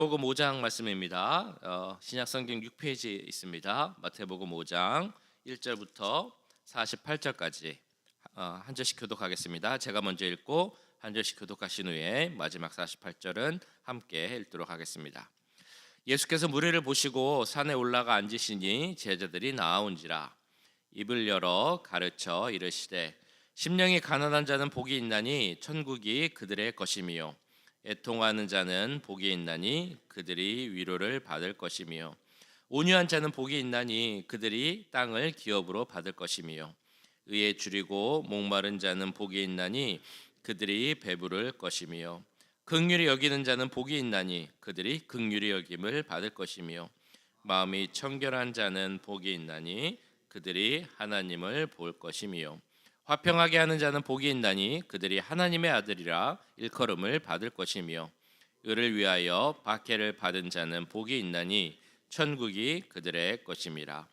마태복음 5장 말씀입니다. 신약성경 6페이지에 있습니다. 마태복음 5장 1절부터 48절까지 한 절씩 교독하겠습니다. 제가 먼저 읽고 한 절씩 교독하신 후에 마지막 48절은 함께 읽도록 하겠습니다. 예수께서 무리를 보시고 산에 올라가 앉으시니 제자들이 나아온지라. 입을 열어 가르쳐 이르시되 심령이 가난한 자는 복이 있나니 천국이 그들의 것이미요, 애통하는 자는 복이 있나니 그들이 위로를 받을 것이며, 온유한 자는 복이 있나니 그들이 땅을 기업으로 받을 것이며, 의에 줄이고 목마른 자는 복이 있나니 그들이 배부를 것이며, 긍휼히 여기는 자는 복이 있나니 그들이 긍휼히 여김을 받을 것이며, 마음이 청결한 자는 복이 있나니 그들이 하나님을 볼 것이며, 화평하게 하는 자는 복이 있나니 그들이 하나님의 아들이라 일컬음을 받을 것이며, 의를 위하여 박해를 받은 자는 복이 있나니 천국이 그들의 것임이라.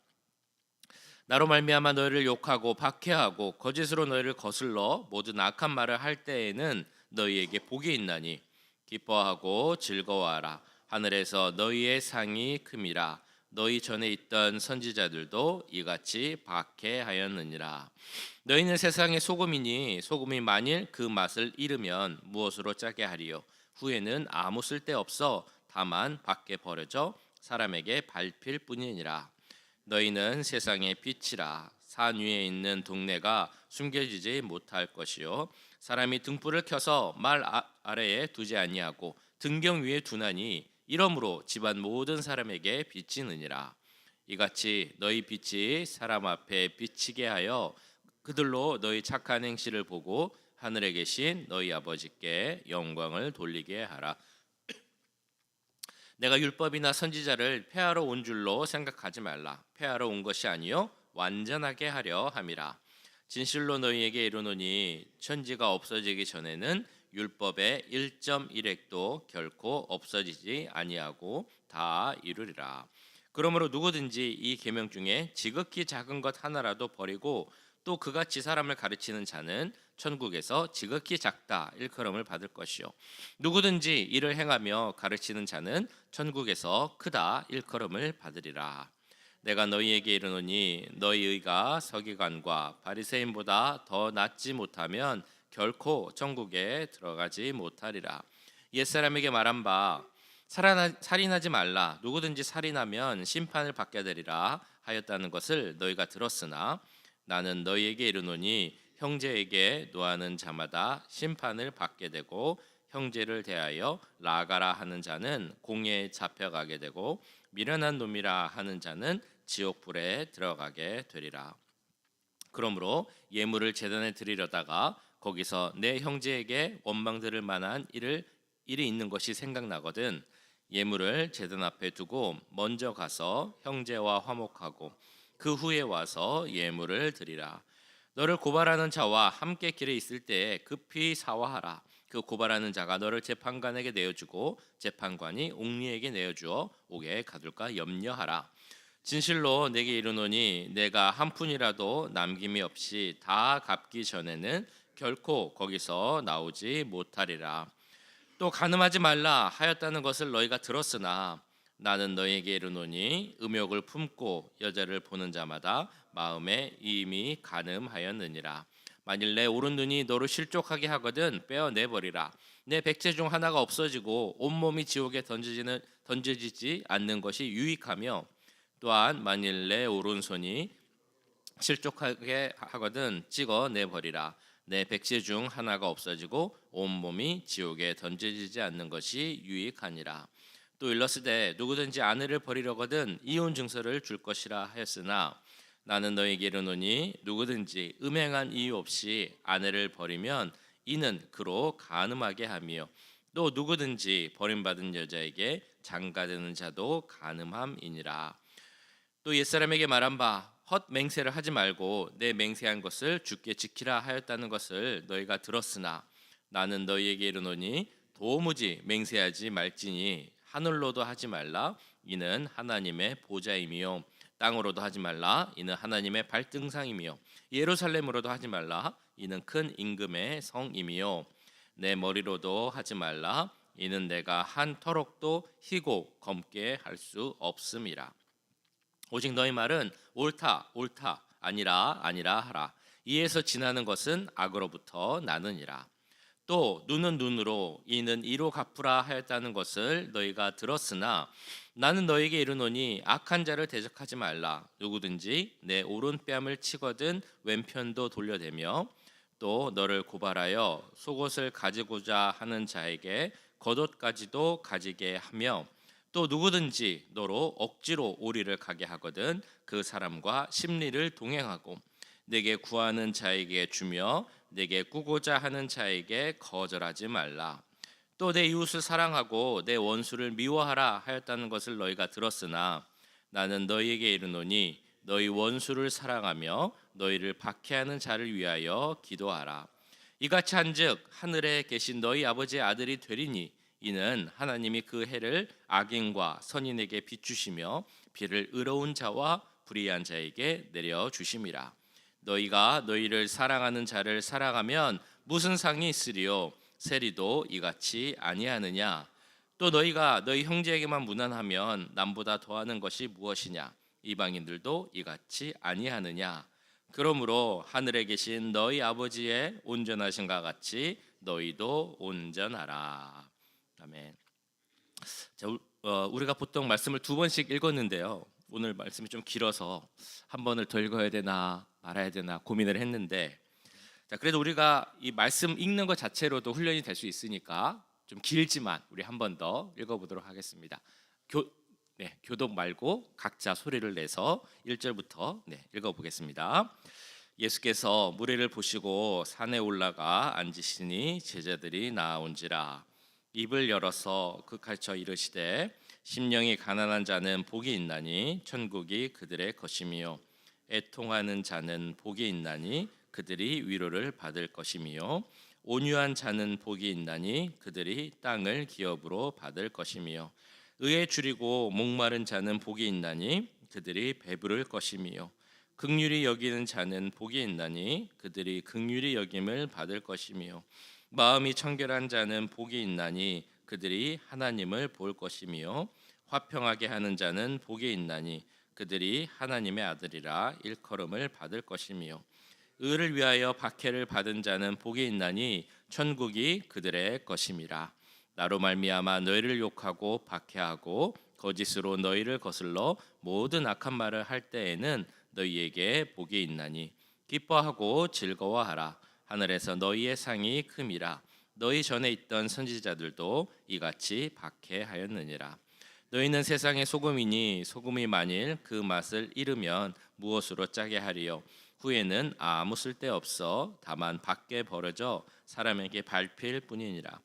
나로 말미암아 너희를 욕하고 박해하고 거짓으로 너희를 거슬러 모든 악한 말을 할 때에는 너희에게 복이 있나니 기뻐하고 즐거워하라. 하늘에서 너희의 상이 큼이라. 너희 전에 있던 선지자들도 이같이 박해하였느니라. 너희는 세상의 소금이니 소금이 만일 그 맛을 잃으면 무엇으로 짜게 하리요? 후에는 아무 쓸데없어 다만 밖에 버려져 사람에게 밟힐 뿐이니라. 너희는 세상의 빛이라. 산 위에 있는 동네가 숨겨지지 못할 것이요, 사람이 등불을 켜서 말 아래에 두지 아니하고 등경 위에 두나니 이러므로 집안 모든 사람에게 비치느니라. 이같이 너희 빛이 사람 앞에 비치게 하여 그들로 너희 착한 행실을 보고 하늘에 계신 너희 아버지께 영광을 돌리게 하라. 내가 율법이나 선지자를 폐하러 온 줄로 생각하지 말라. 폐하러 온 것이 아니요 완전하게 하려 함이라. 진실로 너희에게 이르노니 천지가 없어지기 전에는 율법의 1.1획도 결코 없어지지 아니하고 다 이루리라. 그러므로 누구든지 이 계명 중에 지극히 작은 것 하나라도 버리고 또 그같이 사람을 가르치는 자는 천국에서 지극히 작다 일컬음을 받을 것이요, 누구든지 이를 행하며 가르치는 자는 천국에서 크다 일컬음을 받으리라. 내가 너희에게 이르노니 너희 의가 서기관과 바리새인보다 더 낫지 못하면 결코 천국에 들어가지 못하리라. 옛사람에게 말한 바 살인하지 말라. 누구든지 살인하면 심판을 받게 되리라 하였다는 것을 너희가 들었으나 나는 너희에게 이르노니 형제에게 노하는 자마다 심판을 받게 되고, 형제를 대하여 나가라 하는 자는 공회에 잡혀가게 되고, 미련한 놈이라 하는 자는 지옥불에 들어가게 되리라. 그러므로 예물을 제단에 드리려다가 거기서 내 형제에게 원망 들을 만한 일이 있는 것이 생각나거든 예물을 제단 앞에 두고 먼저 가서 형제와 화목하고 그 후에 와서 예물을 드리라. 너를 고발하는 자와 함께 길에 있을 때에 급히 사화하라. 그 고발하는 자가 너를 재판관에게 내어주고 재판관이 옥리에게 내어주어 옥에 가둘까 염려하라. 진실로 내게 이르노니 내가 한 푼이라도 남김이 없이 다 갚기 전에는 결코 거기서 나오지 못하리라. 또 간음하지 말라 하였다는 것을 너희가 들었으나 나는 너희에게 이르노니 음욕을 품고 여자를 보는 자마다 마음에 이미 간음하였느니라. 만일 내 오른 눈이 너를 실족하게 하거든 빼어내버리라. 내 백체 중 하나가 없어지고 온몸이 지옥에 던져지지 않는 것이 유익하며, 또한 만일 내 오른손이 실족하게 하거든 찍어내버리라. 내 백체 중 하나가 없어지고 온몸이 지옥에 던져지지 않는 것이 유익하니라. 또 일러스되 누구든지 아내를 버리려거든 이혼 증서를 줄 것이라 하였으나 나는 너희에게 이르노니 누구든지 음행한 이유 없이 아내를 버리면 이는 그로 간음하게 하며, 또 누구든지 버림받은 여자에게 장가드는 자도 간음함이니라. 또 옛사람에게 말한 바 헛 맹세를 하지 말고 내 맹세한 것을 주께 지키라 하였다는 것을 너희가 들었으나 나는 너희에게 이르노니 도무지 맹세하지 말지니 하늘로도 하지 말라. 이는 하나님의 보좌이며, 땅으로도 하지 말라. 이는 하나님의 발등상이며, 예루살렘으로도 하지 말라. 이는 큰 임금의 성이며, 내 머리로도 하지 말라. 이는 내가 한 터럭도 희고 검게 할 수 없음이라. 오직 너희 말은 옳다 옳다 아니라 아니라 하라. 이에서 지나는 것은 악으로부터 나느니라. 또 눈은 눈으로 이는 이로 갚으라 하였다는 것을 너희가 들었으나 나는 너희에게 이르노니 악한 자를 대적하지 말라. 누구든지 내 오른뺨을 치거든 왼편도 돌려대며 또 너를 고발하여 속옷을 가지고자 하는 자에게 겉옷까지도 가지게 하며 또 누구든지 너로 억지로 오리를 가게 하거든 그 사람과 심리를 동행하고 내게 구하는 자에게 주며 내게 꾸고자 하는 자에게 거절하지 말라. 또 내 이웃을 사랑하고 내 원수를 미워하라 하였다는 것을 너희가 들었으나 나는 너희에게 이르노니 너희 원수를 사랑하며 너희를 박해하는 자를 위하여 기도하라. 이같이 한즉 하늘에 계신 너희 아버지의 아들이 되리니 이는 하나님이 그 해를 악인과 선인에게 비추시며 비를 의로운 자와 불의한 자에게 내려 주심이라. 너희가 너희를 사랑하는 자를 사랑하면 무슨 상이 있으리요? 세리도 이같이 아니하느냐? 또 너희가 너희 형제에게만 무난하면 남보다 더하는 것이 무엇이냐? 이방인들도 이같이 아니하느냐? 그러므로 하늘에 계신 너희 아버지의 온전하신가 같이 너희도 온전하라. 아멘. 자, 우리가 보통 말씀을 두 번씩 읽었는데요. 오늘 말씀이 좀 길어서 한 번을 더 읽어야 되나 말아야 되나 고민을 했는데, 자, 그래도 우리가 이 말씀 읽는 것 자체로도 훈련이 될 수 있으니까 좀 길지만 우리 한 번 더 읽어보도록 하겠습니다. 교독 말고 각자 소리를 내서 1절부터 읽어보겠습니다. 예수께서 무리를 보시고 산에 올라가 앉으시니 제자들이 나아온지라. 입을 열어서 그 가르쳐 이르시되 심령이 가난한 자는 복이 있나니 천국이 그들의 것이며 애통하는 자는 복이 있나니 그들이 위로를 받을 것이며 온유한 자는 복이 있나니 그들이 땅을 기업으로 받을 것이며 의에 줄이고 목마른 자는 복이 있나니 그들이 배부를 것이며 긍휼히 여기는 자는 복이 있나니 그들이 긍휼히 여김을 받을 것이며 마음이 청결한 자는 복이 있나니 그들이 하나님을 볼 것이며 화평하게 하는 자는 복이 있나니 그들이 하나님의 아들이라 일컬음을 받을 것이며 의를 위하여 박해를 받은 자는 복이 있나니 천국이 그들의 것임이라. 나로 말미암아 너희를 욕하고 박해하고 거짓으로 너희를 거슬러 모든 악한 말을 할 때에는 너희에게 복이 있나니 기뻐하고 즐거워하라. 하늘에서 너희의 상이 큼이라. 너희 전에 있던 선지자들도 이같이 박해하였느니라. 너희는 세상의 소금이니 소금이 만일 그 맛을 잃으면 무엇으로 짜게 하리요? 후에는 아무 쓸데없어 다만 밖에 버려져 사람에게 밟힐 뿐이니라.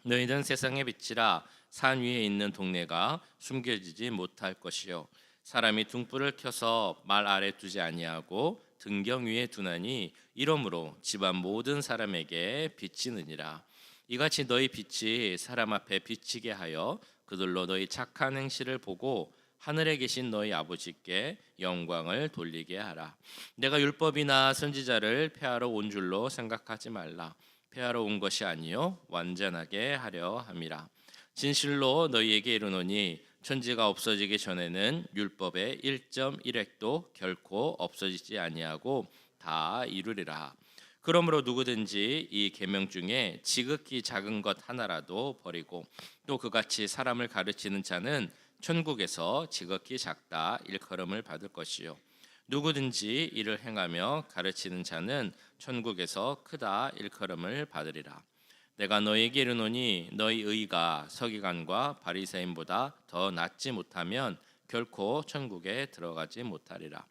너희는 세상의 빛이라. 산 위에 있는 동네가 숨겨지지 못할 것이요 사람이 등불을 켜서 말 아래 두지 아니하고 등경 위에 두나니 이러므로 집안 모든 사람에게 비치느니라. 이같이 너희 빛이 사람 앞에 비치게 하여 그들로 너희 착한 행실을 보고 하늘에 계신 너희 아버지께 영광을 돌리게 하라. 내가 율법이나 선지자를 폐하러 온 줄로 생각하지 말라. 폐하러 온 것이 아니요 완전하게 하려 함이라. 진실로 너희에게 이르노니 천지가 없어지기 전에는 율법의 1.1획도 결코 없어지지 아니하고 다 이루리라. 그러므로 누구든지 이 계명 중에 지극히 작은 것 하나라도 버리고 또 그같이 사람을 가르치는 자는 천국에서 지극히 작다 일컬음을 받을 것이요 누구든지 이를 행하며 가르치는 자는 천국에서 크다 일컬음을 받으리라. 내가 너희에게 이르노니 너희 의가 서기관과 바리새인보다 더 낫지 못하면 결코 천국에 들어가지 못하리라.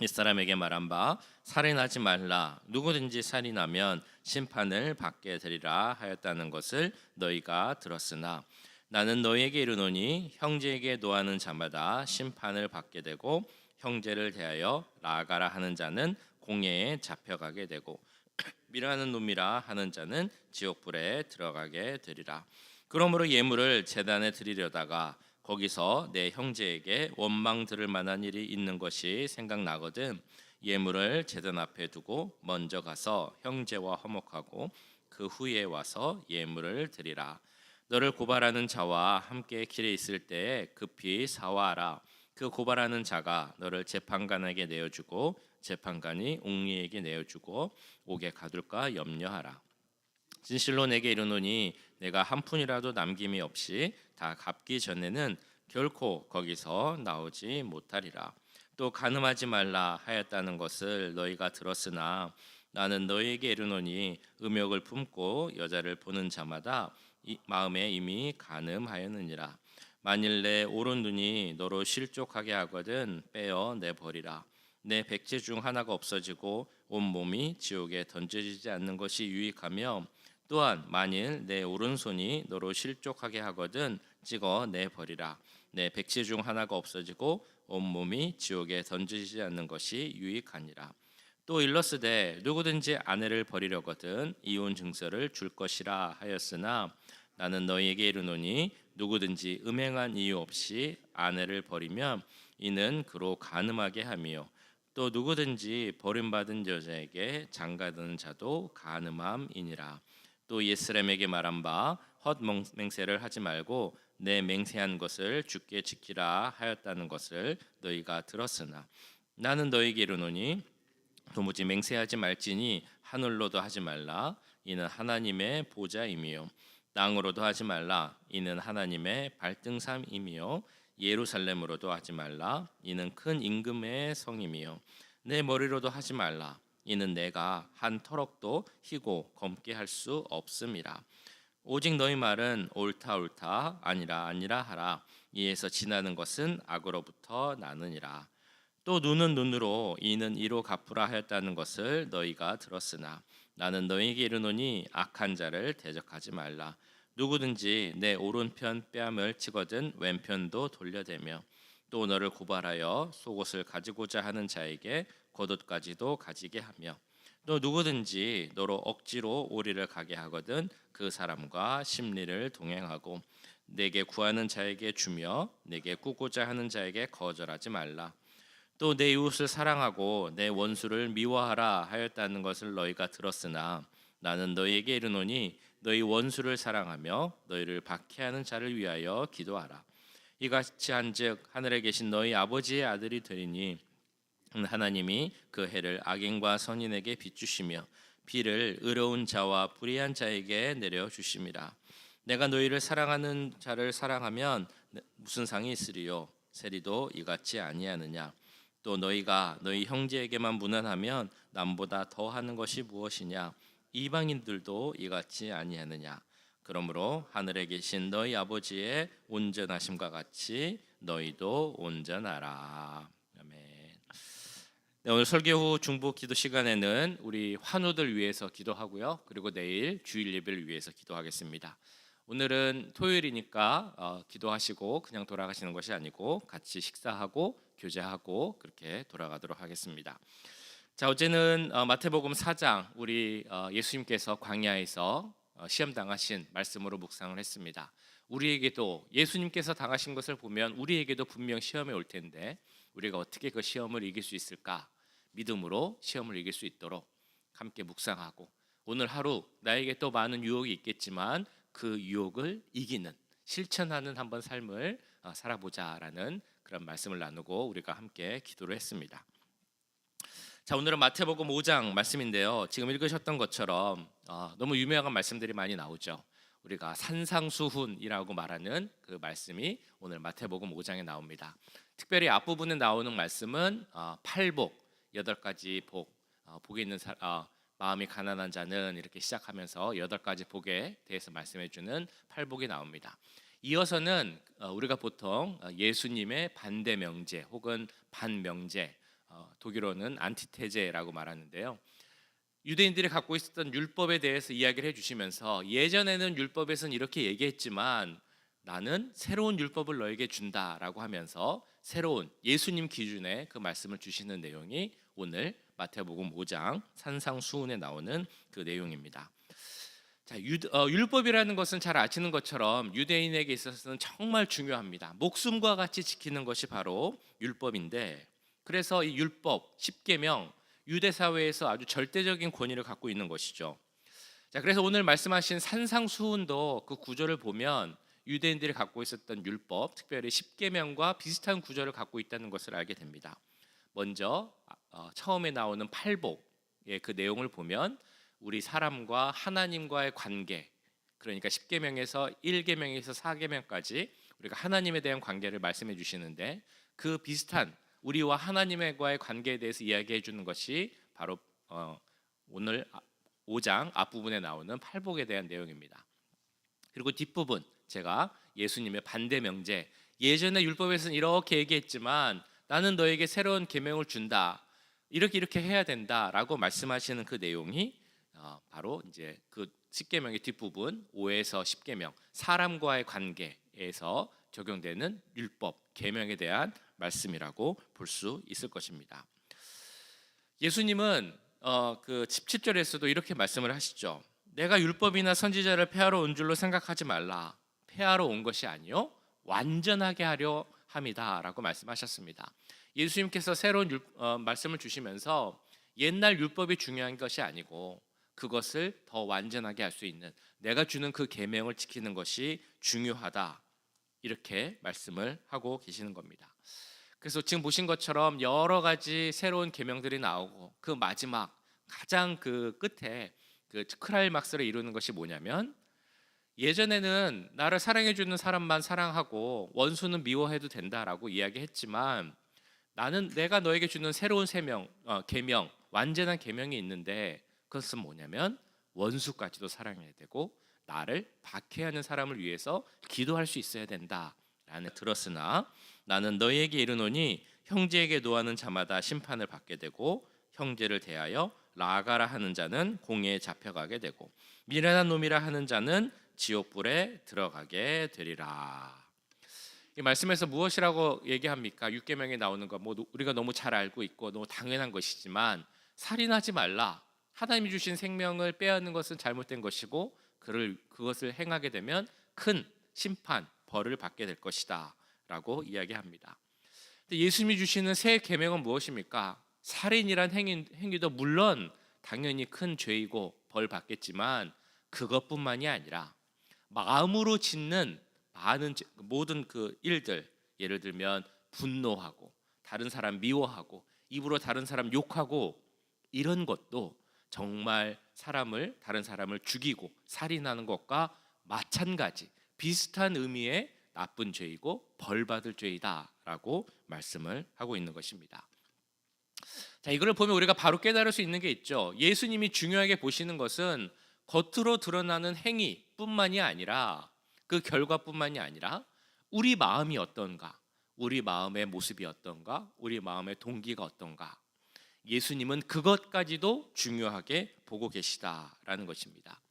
옛사람에게 말한 바 살인하지 말라. 누구든지 살인하면 심판을 받게 되리라 하였다는 것을 너희가 들었으나 나는 너희에게 이르노니 형제에게 노하는 자마다 심판을 받게 되고 형제를 대하여 나아가라 하는 자는 공회에 잡혀가게 되고 미라는 놈이라 하는 자는 지옥불에 들어가게 되리라. 그러므로 예물을 제단에 드리려다가 거기서 내 형제에게 원망 들을 만한 일이 있는 것이 생각나거든 예물을 제단 앞에 두고 먼저 가서 형제와 화목하고 그 후에 와서 예물을 드리라. 너를 고발하는 자와 함께 길에 있을 때에 급히 사화하라. 그 고발하는 자가 너를 재판관에게 내어주고 재판관이 옥리에게 내어주고 옥에 가둘까 염려하라. 진실로 내게 이르노니 내가 한 푼이라도 남김이 없이 다 갚기 전에는 결코 거기서 나오지 못하리라. 또 간음하지 말라 하였다는 것을 너희가 들었으나 나는 너희에게 이르노니 음욕을 품고 여자를 보는 자마다 마음에 이미 간음하였느니라. 만일 내 오른 눈이 너로 실족하게 하거든 빼어 내버리라. 내 백제 중 하나가 없어지고 온 몸이 지옥에 던져지지 않는 것이 유익하며 또한 만일 내 오른손이 너로 실족하게 하거든 찍어 내버리라. 내 백제 중 하나가 없어지고 온 몸이 지옥에 던져지지 않는 것이 유익하니라. 또 일러스되 누구든지 아내를 버리려거든 이혼 증서를 줄 것이라 하였으나 나는 너희에게 이르노니 누구든지 음행한 이유 없이 아내를 버리면 이는 그로 간음하게 하며 또 누구든지 버림받은 여자에게 장가드는 자도 간음함이니라. 또 예스렘에게 말한 바 헛맹세를 하지 말고 내 맹세한 것을 주께 지키라 하였다는 것을 너희가 들었으나 나는 너희에게 이르노니 도무지 맹세하지 말지니 하늘로도 하지 말라 이는 하나님의 보좌이며 땅으로도 하지 말라 이는 하나님의 발등삼이며 예루살렘으로도 하지 말라 이는 큰 임금의 성이며 내 머리로도 하지 말라 이는 내가 한 터럭도 희고 검게 할 수 없음이라. 오직 너희 말은 옳다 옳다 아니라 아니라 하라. 이에서 지나는 것은 악으로부터 나느니라. 또 눈은 눈으로 이는 이로 갚으라 하였다는 것을 너희가 들었으나 나는 너희에게 이르노니 악한 자를 대적하지 말라. 누구든지 내 오른편 뺨을 치거든 왼편도 돌려대며 또 너를 고발하여 속옷을 가지고자 하는 자에게 겉옷까지도 가지게 하며 또 누구든지 너로 억지로 오리를 가게 하거든 그 사람과 심리를 동행하고 내게 구하는 자에게 주며 내게 꾸고자 하는 자에게 거절하지 말라. 또 내 이웃을 사랑하고 내 원수를 미워하라 하였다는 것을 너희가 들었으나 나는 너희에게 이르노니 너희 원수를 사랑하며 너희를 박해하는 자를 위하여 기도하라. 이같이 한즉 하늘에 계신 너희 아버지의 아들이 되리니 하나님이 그 해를 악인과 선인에게 비추시며 비를 의로운 자와 불의한 자에게 내려 주심이라. 내가 너희를 사랑하는 자를 사랑하면 무슨 상이 있으리요? 세리도 이같이 아니하느냐? 또 너희가 너희 형제에게만 무난하면 남보다 더하는 것이 무엇이냐? 이방인들도 이같이 아니하느냐? 그러므로 하늘에 계신 너희 아버지의 온전하심과 같이 너희도 온전하라. 아멘. 네, 오늘 설교 후 중보 기도 시간에는 우리 환우들 위해서 기도하고요. 그리고 내일 주일 예배를 위해서 기도하겠습니다. 오늘은 토요일이니까 기도하시고 그냥 돌아가시는 것이 아니고 같이 식사하고 교제하고 그렇게 돌아가도록 하겠습니다. 자, 어제는 마태복음 4장 우리 예수님께서 광야에서 시험 당하신 말씀으로 묵상을 했습니다. 우리에게도 예수님께서 당하신 것을 보면 우리에게도 분명 시험이 올 텐데 우리가 어떻게 그 시험을 이길 수 있을까? 믿음으로 시험을 이길 수 있도록 함께 묵상하고 오늘 하루 나에게 또 많은 유혹이 있겠지만 그 유혹을 이기는 실천하는 한번 삶을 살아보자라는 그런 말씀을 나누고 우리가 함께 기도를 했습니다. 자, 오늘은 마태복음 5장 말씀인데요. 지금 읽으셨던 것처럼 너무 유명한 말씀들이 많이 나오죠. 우리가 산상수훈이라고 말하는 그 말씀이 오늘 마태복음 5장에 나옵니다. 특별히 앞부분에 나오는 말씀은 팔복, 8가지 복, 복에 있는 마음이 가난한 자는 이렇게 시작하면서 8가지 복에 대해서 말씀해주는 팔복이 나옵니다. 이어서는 우리가 보통 예수님의 반대 명제 혹은 반명제, 독일어는 안티테제라고 말하는데요. 유대인들이 갖고 있었던 율법에 대해서 이야기를 해주시면서 예전에는 율법에서는 이렇게 얘기했지만 나는 새로운 율법을 너에게 준다라고 하면서 새로운 예수님 기준의 그 말씀을 주시는 내용이 오늘 마태복음 5장 산상수훈에 나오는 그 내용입니다. 자, 율법이라는 것은 잘 아시는 것처럼 유대인에게 있어서는 정말 중요합니다. 목숨과 같이 지키는 것이 바로 율법인데 그래서 이 율법 10계명 유대 사회에서 아주 절대적인 권위를 갖고 있는 것이죠. 자, 그래서 오늘 말씀하신 산상수훈도 그 구조를 보면 유대인들이 갖고 있었던 율법, 특별히 십계명과 비슷한 구조를 갖고 있다는 것을 알게 됩니다. 먼저 처음에 나오는 팔복의 그 내용을 보면 우리 사람과 하나님과의 관계, 그러니까 십계명에서 1계명에서 4계명까지 우리가 하나님에 대한 관계를 말씀해 주시는데, 그 비슷한 우리와 하나님과의 관계에 대해서 이야기해 주는 것이 바로 오늘 5장 앞부분에 나오는 팔복에 대한 내용입니다. 그리고 뒷부분, 제가 예수님의 반대 명제, 예전에 율법에서는 이렇게 얘기했지만 나는 너에게 새로운 계명을 준다, 이렇게 해야 된다라고 말씀하시는 그 내용이 바로 이제 그 십계명의 뒷부분 5에서 10계명, 사람과의 관계에서 적용되는 율법, 계명에 대한 말씀이라고 볼 수 있을 것입니다. 예수님은 그 17절에서도 이렇게 말씀을 하시죠. 내가 율법이나 선지자를 폐하러 온 줄로 생각하지 말라. 폐하러 온 것이 아니요 완전하게 하려 함이다라고 말씀하셨습니다. 예수님께서 새로운 말씀을 주시면서 옛날 율법이 중요한 것이 아니고 그것을 더 완전하게 할 수 있는, 내가 주는 그 계명을 지키는 것이 중요하다, 이렇게 말씀을 하고 계시는 겁니다. 그래서 지금 보신 것처럼 여러 가지 새로운 계명들이 나오고 그 마지막 가장 그 끝에 그 클라이막스를 이루는 것이 뭐냐면, 예전에는 나를 사랑해 주는 사람만 사랑하고 원수는 미워해도 된다라고 이야기했지만, 내가 너에게 주는 새로운 계명, 완전한 계명이 있는데, 그것은 뭐냐면 원수까지도 사랑해야 되고 나를 박해하는 사람을 위해서 기도할 수 있어야 된다라는. 들었으나 나는 너희에게 이르노니 형제에게 노하는 자마다 심판을 받게 되고 형제를 대하여 라가라 하는 자는 공회에 잡혀가게 되고 미련한 놈이라 하는 자는 지옥불에 들어가게 되리라. 이 말씀에서 무엇이라고 얘기합니까? 육계명에 나오는 거 우리가 너무 잘 알고 있고 너무 당연한 것이지만, 살인하지 말라, 하나님이 주신 생명을 빼앗는 것은 잘못된 것이고 그것을 행하게 되면 큰 심판, 벌을 받게 될 것이다 라고 이야기합니다. 근데 예수님이 주시는 새 계명은 무엇입니까? 살인이란 행위도 물론 당연히 큰 죄이고 벌 받겠지만 그것뿐만이 아니라 마음으로 짓는 모든 그 일들, 예를 들면 분노하고 다른 사람 미워하고 입으로 다른 사람 욕하고, 이런 것도 정말 다른 사람을 죽이고 살인하는 것과 마찬가지 비슷한 의미의 나쁜 죄이고 벌받을 죄이다라고 말씀을 하고 있는 것입니다. 자, 이걸 보면 우리가 바로 깨달을 수 있는 게 있죠. 예수님이 중요하게 보시는 것은 겉으로 드러나는 행위뿐만이 아니라, 그 결과뿐만이 아니라 우리 마음이 어떤가, 우리 마음의 모습이 어떤가, 우리 마음의 동기가 어떤가, 예수님은 그것까지도 중요하게 보고 계시다라는 것입니다.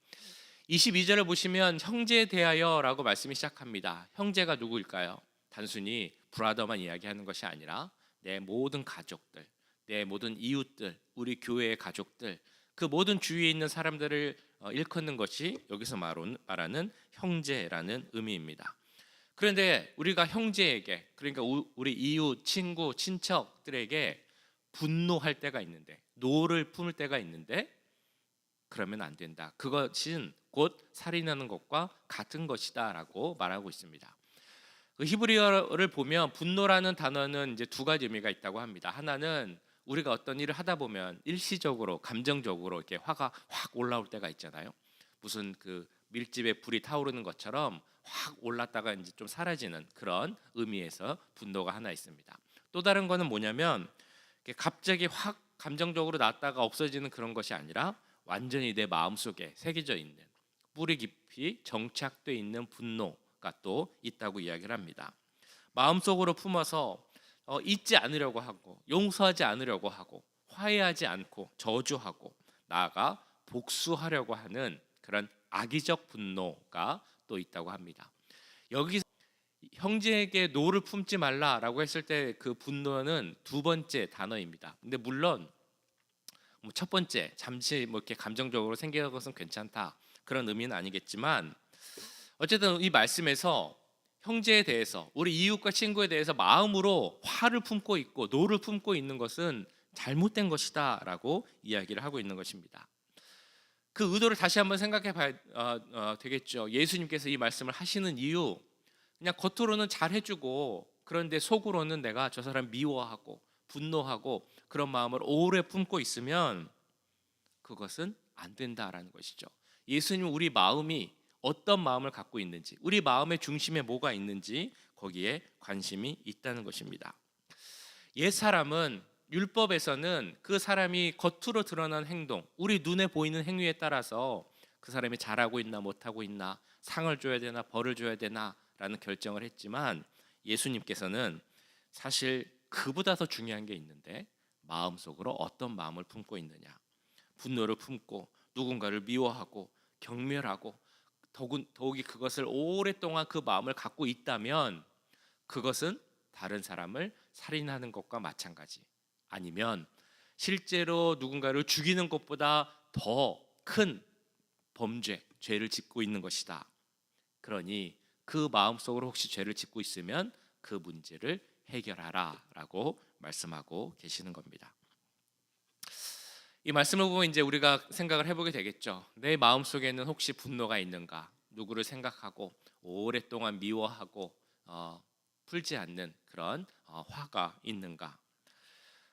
22절을 보시면 형제에 대하여라고 말씀이 시작합니다. 형제가 누구일까요? 단순히 브라더만 이야기하는 것이 아니라 내 모든 가족들, 내 모든 이웃들, 우리 교회의 가족들, 그 모든 주위에 있는 사람들을 일컫는 것이 여기서 말하는 형제라는 의미입니다. 그런데 우리가 형제에게, 그러니까 우리 이웃, 친구, 친척들에게 분노할 때가 있는데, 노를 품을 때가 있는데, 그러면 안 된다. 그것은 곧 살인하는 것과 같은 것이다라고 말하고 있습니다. 그 히브리어를 보면 분노라는 단어는 이제 두 가지 의미가 있다고 합니다. 하나는 우리가 어떤 일을 하다 보면 일시적으로 감정적으로 이렇게 화가 확 올라올 때가 있잖아요. 무슨 그 밀집에 불이 타오르는 것처럼 확 올랐다가 이제 좀 사라지는 그런 의미에서 분노가 하나 있습니다. 또 다른 거는 뭐냐면 갑자기 확 감정적으로 났다가 없어지는 그런 것이 아니라 완전히 내 마음속에 새겨져 있는, 뿌리 깊이 정착되어 있는 분노가 또 있다고 이야기를 합니다. 마음속으로 품어서 잊지 않으려고 하고 용서하지 않으려고 하고 화해하지 않고 저주하고 나아가 복수하려고 하는 그런 악의적 분노가 또 있다고 합니다. 여기서 형제에게 노를 품지 말라라고 했을 때 그 분노는 두 번째 단어입니다. 근데 물론 첫 번째 잠시 이렇게 감정적으로 생기는 것은 괜찮다, 그런 의미는 아니겠지만, 어쨌든 이 말씀에서 형제에 대해서, 우리 이웃과 친구에 대해서 마음으로 화를 품고 있고 노를 품고 있는 것은 잘못된 것이다라고 이야기를 하고 있는 것입니다. 그 의도를 다시 한번 생각해 봐야 되겠죠. 예수님께서 이 말씀을 하시는 이유, 그냥 겉으로는 잘 해주고 그런데 속으로는 내가 저 사람 미워하고 분노하고 그런 마음을 오래 품고 있으면 그것은 안 된다라는 것이죠. 예수님은 우리 마음이 어떤 마음을 갖고 있는지, 우리 마음의 중심에 뭐가 있는지 거기에 관심이 있다는 것입니다. 옛 사람은 율법에서는 그 사람이 겉으로 드러난 행동, 우리 눈에 보이는 행위에 따라서 그 사람이 잘하고 있나 못하고 있나, 상을 줘야 되나 벌을 줘야 되나라는 결정을 했지만 예수님께서는 사실 그보다 더 중요한 게 있는데 마음속으로 어떤 마음을 품고 있느냐, 분노를 품고 누군가를 미워하고 경멸하고 더욱이 그것을 오랫동안 그 마음을 갖고 있다면 그것은 다른 사람을 살인하는 것과 마찬가지, 아니면 실제로 누군가를 죽이는 것보다 더 큰 범죄, 죄를 짓고 있는 것이다. 그러니 그 마음속으로 혹시 죄를 짓고 있으면 그 문제를 해결하라라고 말씀하고 계시는 겁니다. 이 말씀을 보면 이제 우리가 생각을 해보게 되겠죠. 내 마음속에는 혹시 분노가 있는가? 누구를 생각하고 오랫동안 미워하고 풀지 않는 그런 화가 있는가?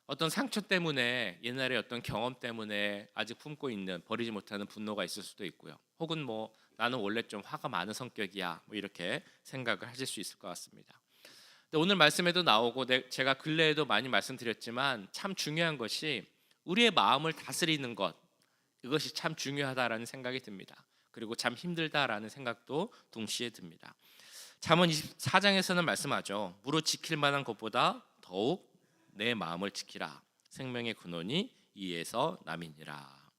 어떤 상처 때문에, 옛날에 어떤 경험 때문에 아직 품고 있는, 버리지 못하는 분노가 있을 수도 있고요. 혹은 뭐 나는 원래 좀 화가 많은 성격이야, 뭐 이렇게 생각을 하실 수 있을 것 같습니다. 근데 오늘 말씀에도 나오고 제가 근래에도 많이 말씀드렸지만 참 중요한 것이 우리의 마음을 다스리는 것, 이것이 참 중요하다라는 생각이 듭니다. 그리고 참 힘들다라는 생각도 동시에 듭니다. 잠언 24장에서는 말씀하죠. 무릇 지킬 만한 것보다 더욱 내 마음을 지키라. 생명의 근원이 이에서 남이니라.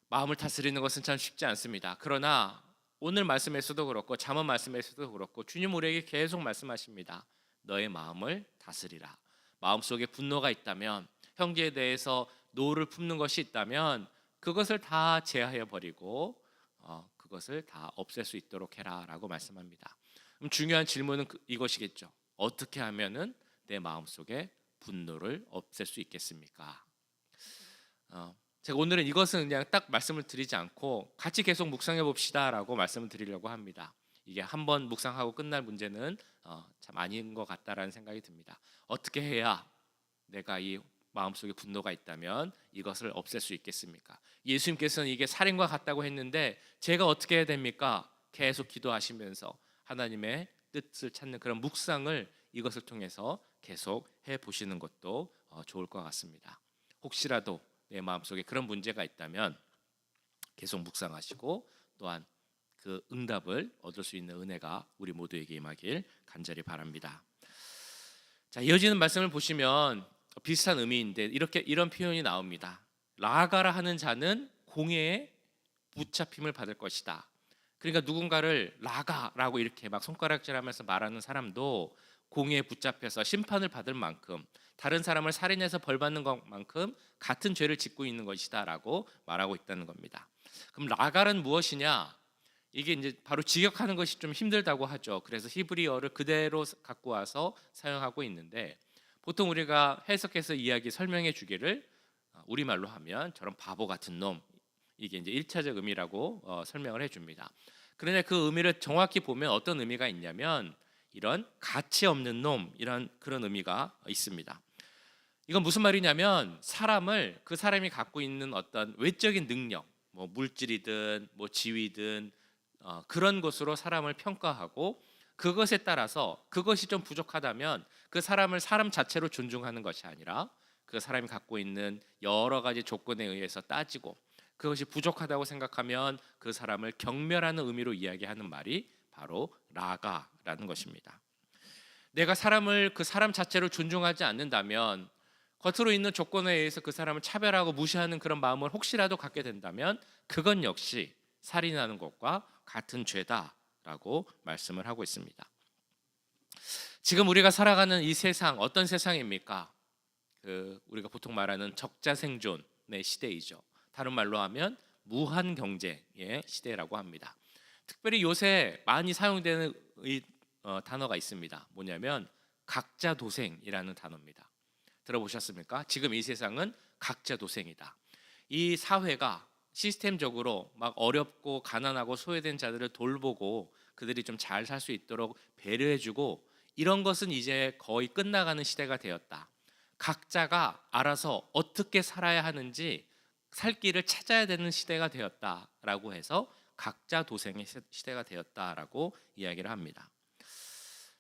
마음을 다스리는 것은 참 쉽지 않습니다. 그러나 오늘 말씀에서도 그렇고 잠언 말씀에서도 그렇고 주님 우리에게 계속 말씀하십니다. 너의 마음을 다스리라. 마음속에 분노가 있다면, 형제에 대해서 노를 품는 것이 있다면 그것을 다 제하여 버리고 그것을 다 없앨 수 있도록 해라라고 말씀합니다. 그럼 중요한 질문은 이것이겠죠. 어떻게 하면은 내 마음속에 분노를 없앨 수 있겠습니까? 제가 오늘은 이것은 그냥 딱 말씀을 드리지 않고 같이 계속 묵상해 봅시다라고 말씀을 드리려고 합니다. 이게 한번 묵상하고 끝날 문제는 참 아닌 것 같다라는 생각이 듭니다. 어떻게 해야 내가 이 마음속에 분노가 있다면 이것을 없앨 수 있겠습니까? 예수님께서는 이게 살인과 같다고 했는데 제가 어떻게 해야 됩니까? 계속 기도하시면서 하나님의 뜻을 찾는 그런 묵상을 이것을 통해서 계속 해보시는 것도 좋을 것 같습니다. 혹시라도 내 마음속에 그런 문제가 있다면 계속 묵상하시고 또한 그 응답을 얻을 수 있는 은혜가 우리 모두에게 임하길 간절히 바랍니다. 자, 이어지는 말씀을 보시면 비슷한 의미인데 이런 표현이 나옵니다. 라가라 하는 자는 공회에 붙잡힘을 받을 것이다. 그러니까 누군가를 라가라고 이렇게 막 손가락질하면서 말하는 사람도 공회에 붙잡혀서 심판을 받을 만큼, 다른 사람을 살인해서 벌 받는 것만큼 같은 죄를 짓고 있는 것이다라고 말하고 있다는 겁니다. 그럼 라갈은 무엇이냐? 이게 이제 바로 직역하는 것이 좀 힘들다고 하죠. 그래서 히브리어를 그대로 갖고 와서 사용하고 있는데 보통 우리가 해석해서 이야기 설명해 주기를 우리말로 하면 저런 바보 같은 놈, 이게 이제 1차적 의미라고 설명을 해줍니다. 그런데 그 의미를 정확히 보면 어떤 의미가 있냐면 이런 가치 없는 놈, 이런 그런 의미가 있습니다. 이건 무슨 말이냐면 그 사람이 갖고 있는 어떤 외적인 능력, 뭐 물질이든 뭐 지위든 그런 것으로 사람을 평가하고 그것에 따라서 그것이 좀 부족하다면 그 사람을 사람 자체로 존중하는 것이 아니라 그 사람이 갖고 있는 여러 가지 조건에 의해서 따지고 그것이 부족하다고 생각하면 그 사람을 경멸하는 의미로 이야기하는 말이 바로 라가라는 것입니다. 내가 그 사람 자체로 존중하지 않는다면, 겉으로 있는 조건에 의해서 그 사람을 차별하고 무시하는 그런 마음을 혹시라도 갖게 된다면 그건 역시 살인하는 것과 같은 죄다라고 말씀을 하고 있습니다. 지금 우리가 살아가는 이 세상 어떤 세상입니까? 우리가 보통 말하는 적자생존의 시대이죠. 다른 말로 하면 무한 경제의 시대라고 합니다. 특별히 요새 많이 사용되는 단어가 있습니다. 뭐냐면 각자 도생이라는 단어입니다. 들어보셨습니까? 지금 이 세상은 각자 도생이다. 이 사회가 시스템적으로 막 어렵고 가난하고 소외된 자들을 돌보고 그들이 좀 잘 살 수 있도록 배려해주고 이런 것은 이제 거의 끝나가는 시대가 되었다. 각자가 알아서 어떻게 살아야 하는지 살 길을 찾아야 되는 시대가 되었다라고 해서 각자 도생의 시대가 되었다라고 이야기를 합니다.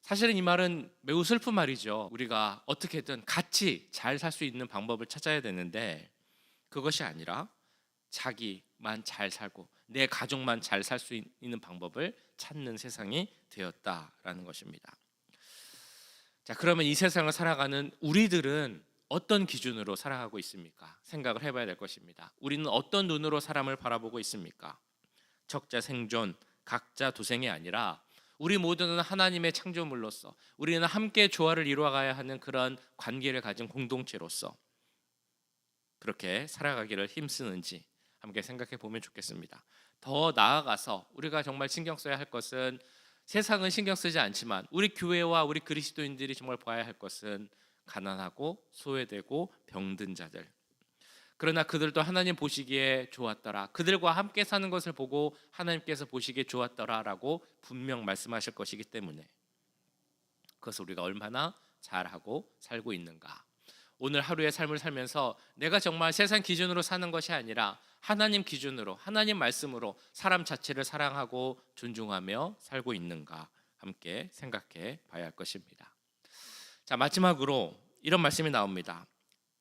사실은 이 말은 매우 슬픈 말이죠. 우리가 어떻게든 같이 잘 살 수 있는 방법을 찾아야 되는데 그것이 아니라 자기만 잘 살고 내 가족만 잘 살 수 있는 방법을 찾는 세상이 되었다라는 것입니다. 자, 그러면 이 세상을 살아가는 우리들은 어떤 기준으로 살아가고 있습니까? 생각을 해봐야 될 것입니다. 우리는 어떤 눈으로 사람을 바라보고 있습니까? 적자 생존, 각자 도생이 아니라 우리 모두는 하나님의 창조물로서 우리는 함께 조화를 이루어가야 하는 그런 관계를 가진 공동체로서 그렇게 살아가기를 힘쓰는지 함께 생각해 보면 좋겠습니다. 더 나아가서 우리가 정말 신경 써야 할 것은 세상은 신경 쓰지 않지만 우리 교회와 우리 그리스도인들이 정말 봐야 할 것은 가난하고 소외되고 병든 자들. 그러나 그들도 하나님 보시기에 좋았더라. 그들과 함께 사는 것을 보고 하나님께서 보시기에 좋았더라라고 분명 말씀하실 것이기 때문에 그것을 우리가 얼마나 잘하고 살고 있는가. 오늘 하루의 삶을 살면서 내가 정말 세상 기준으로 사는 것이 아니라 하나님 기준으로 하나님 말씀으로 사람 자체를 사랑하고 존중하며 살고 있는가 함께 생각해 봐야 할 것입니다. 자, 마지막으로 이런 말씀이 나옵니다.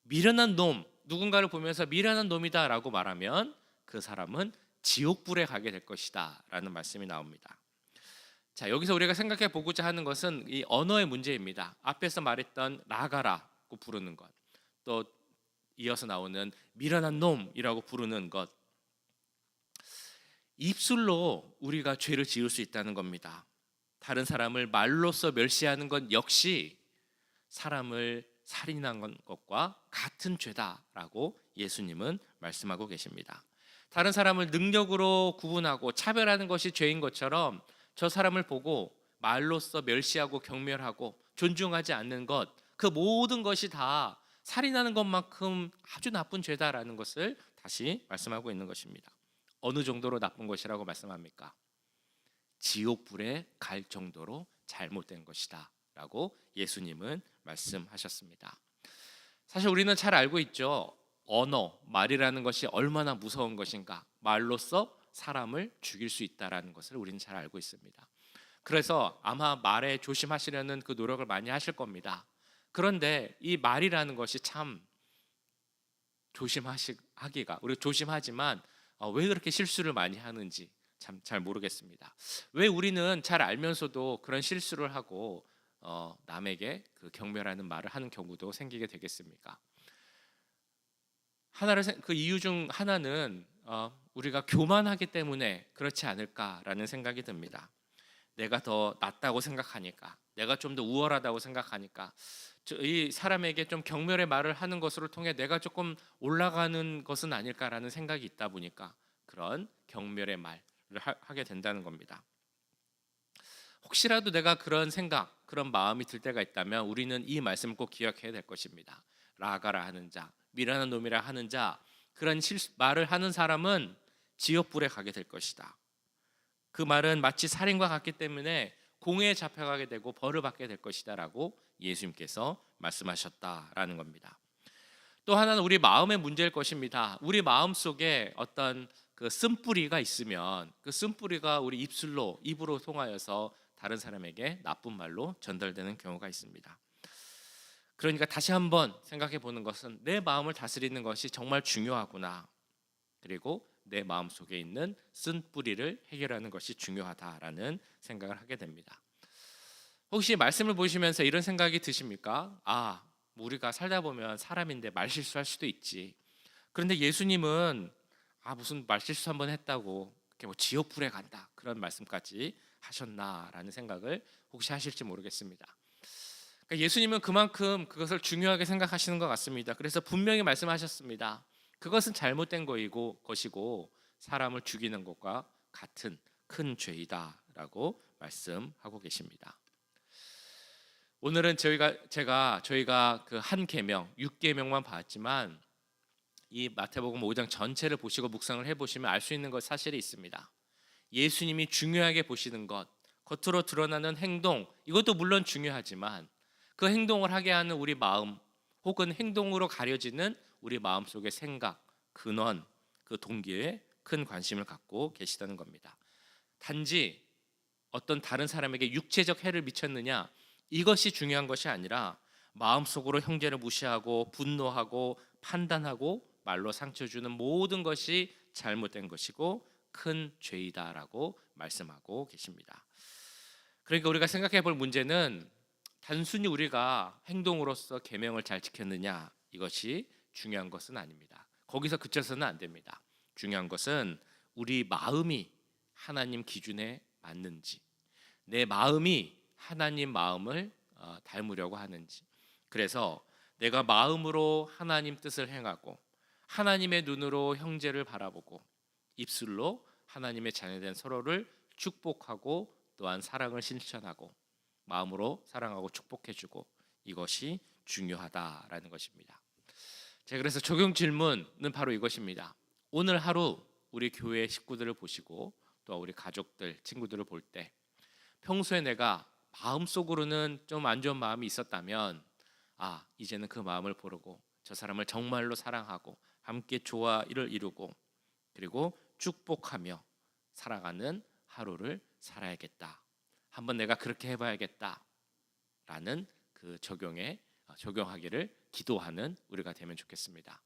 미련한 놈, 누군가를 보면서 미련한 놈이다라고 말하면 그 사람은 지옥불에 가게 될 것이다 라는 말씀이 나옵니다. 자, 여기서 우리가 생각해 보고자 하는 것은 이 언어의 문제입니다. 앞에서 말했던 나가라고 부르는 것, 또 이어서 나오는 미련한 놈이라고 부르는 것, 입술로 우리가 죄를 지을 수 있다는 겁니다. 다른 사람을 말로써 멸시하는 것 역시 사람을 살인한 것과 같은 죄다라고 예수님은 말씀하고 계십니다. 다른 사람을 능력으로 구분하고 차별하는 것이 죄인 것처럼 저 사람을 보고 말로써 멸시하고 경멸하고 존중하지 않는 것, 그 모든 것이 다 살인하는 것만큼 아주 나쁜 죄다라는 것을 다시 말씀하고 있는 것입니다. 어느 정도로 나쁜 것이라고 말씀합니까? 지옥불에 갈 정도로 잘못된 것이다 라고 예수님은 말씀하셨습니다. 사실 우리는 잘 알고 있죠. 언어, 말이라는 것이 얼마나 무서운 것인가. 말로써 사람을 죽일 수 있다는 것을 우리는 잘 알고 있습니다. 그래서 아마 말에 조심하시려는 그 노력을 많이 하실 겁니다. 그런데 이 말이라는 것이 참 조심하기가, 우리 조심하지만 왜 그렇게 실수를 많이 하는지 참 잘 모르겠습니다. 왜 우리는 잘 알면서도 그런 실수를 하고 남에게 그 경멸하는 말을 하는 경우도 생기게 되겠습니까? 그 이유 중 하나는 우리가 교만하기 때문에 그렇지 않을까라는 생각이 듭니다. 내가 더 낫다고 생각하니까, 내가 좀 더 우월하다고 생각하니까 이 사람에게 좀 경멸의 말을 하는 것으로 통해 내가 조금 올라가는 것은 아닐까라는 생각이 있다 보니까 그런 경멸의 말을 하게 된다는 겁니다. 혹시라도 내가 그런 생각, 그런 마음이 들 때가 있다면 우리는 이 말씀을 꼭 기억해야 될 것입니다. 라가라 하는 자, 미련한 놈이라 하는 자, 그런 말을 하는 사람은 지옥불에 가게 될 것이다. 그 말은 마치 살인과 같기 때문에 공회에 잡혀가게 되고 벌을 받게 될 것이다 라고 예수님께서 말씀하셨다라는 겁니다. 또 하나는 우리 마음의 문제일 것입니다. 우리 마음 속에 어떤 그 쓴뿌리가 있으면 그 쓴뿌리가 우리 입으로 통하여서 다른 사람에게 나쁜 말로 전달되는 경우가 있습니다. 그러니까 다시 한번 생각해 보는 것은 내 마음을 다스리는 것이 정말 중요하구나. 그리고 내 마음 속에 있는 쓴뿌리를 해결하는 것이 중요하다라는 생각을 하게 됩니다. 혹시 말씀을 보시면서 이런 생각이 드십니까? 우리가 살다 보면 사람인데 말실수할 수도 있지. 그런데 예수님은 무슨 말실수 한번 했다고 뭐 지옥불에 간다 그런 말씀까지 하셨나라는 생각을 혹시 하실지 모르겠습니다. 그러니까 예수님은 그만큼 그것을 중요하게 생각하시는 것 같습니다. 그래서 분명히 말씀하셨습니다. 그것은 잘못된 것이고 사람을 죽이는 것과 같은 큰 죄이다라고 말씀하고 계십니다. 오늘은 저희가 그 한 계명, 6계명만 봤지만 이 마태복음 5장 전체를 보시고 묵상을 해보시면 알 수 있는 것 사실이 있습니다. 예수님이 중요하게 보시는 것, 겉으로 드러나는 행동, 이것도 물론 중요하지만 그 행동을 하게 하는 우리 마음, 혹은 행동으로 가려지는 우리 마음속의 생각, 근원, 그 동기에 큰 관심을 갖고 계시다는 겁니다. 단지 어떤 다른 사람에게 육체적 해를 미쳤느냐, 이것이 중요한 것이 아니라 마음속으로 형제를 무시하고 분노하고 판단하고 말로 상처 주는 모든 것이 잘못된 것이고 큰 죄이다라고 말씀하고 계십니다. 그러니까 우리가 생각해 볼 문제는 단순히 우리가 행동으로서 계명을 잘 지켰느냐, 이것이 중요한 것은 아닙니다. 거기서 그쳐서는 안 됩니다. 중요한 것은 우리 마음이 하나님 기준에 맞는지, 내 마음이 하나님 마음을 닮으려고 하는지. 그래서 내가 마음으로 하나님 뜻을 행하고 하나님의 눈으로 형제를 바라보고 입술로 하나님의 자녀된 서로를 축복하고 또한 사랑을 실천하고 마음으로 사랑하고 축복해주고, 이것이 중요하다라는 것입니다. 제가 그래서 적용 질문은 바로 이것입니다. 오늘 하루 우리 교회 식구들을 보시고 또 우리 가족들, 친구들을 볼 때 평소에 내가 마음속으로는 좀 안 좋은 마음이 있었다면 이제는 그 마음을 고르고 저 사람을 정말로 사랑하고 함께 조화를 이루고 그리고 축복하며 살아가는 하루를 살아야겠다. 한번 내가 그렇게 해봐야겠다라는 그 적용하기를 기도하는 우리가 되면 좋겠습니다.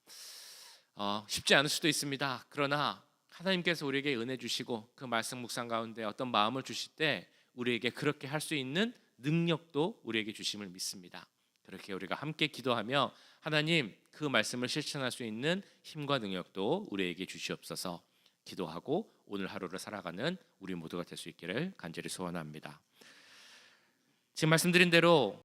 쉽지 않을 수도 있습니다. 그러나 하나님께서 우리에게 은혜 주시고 그 말씀 묵상 가운데 어떤 마음을 주실 때 우리에게 그렇게 할 수 있는 능력도 우리에게 주심을 믿습니다. 그렇게 우리가 함께 기도하며 하나님 그 말씀을 실천할 수 있는 힘과 능력도 우리에게 주시옵소서. 기도하고 오늘 하루를 살아가는 우리 모두가 될 수 있기를 간절히 소원합니다. 지금 말씀드린 대로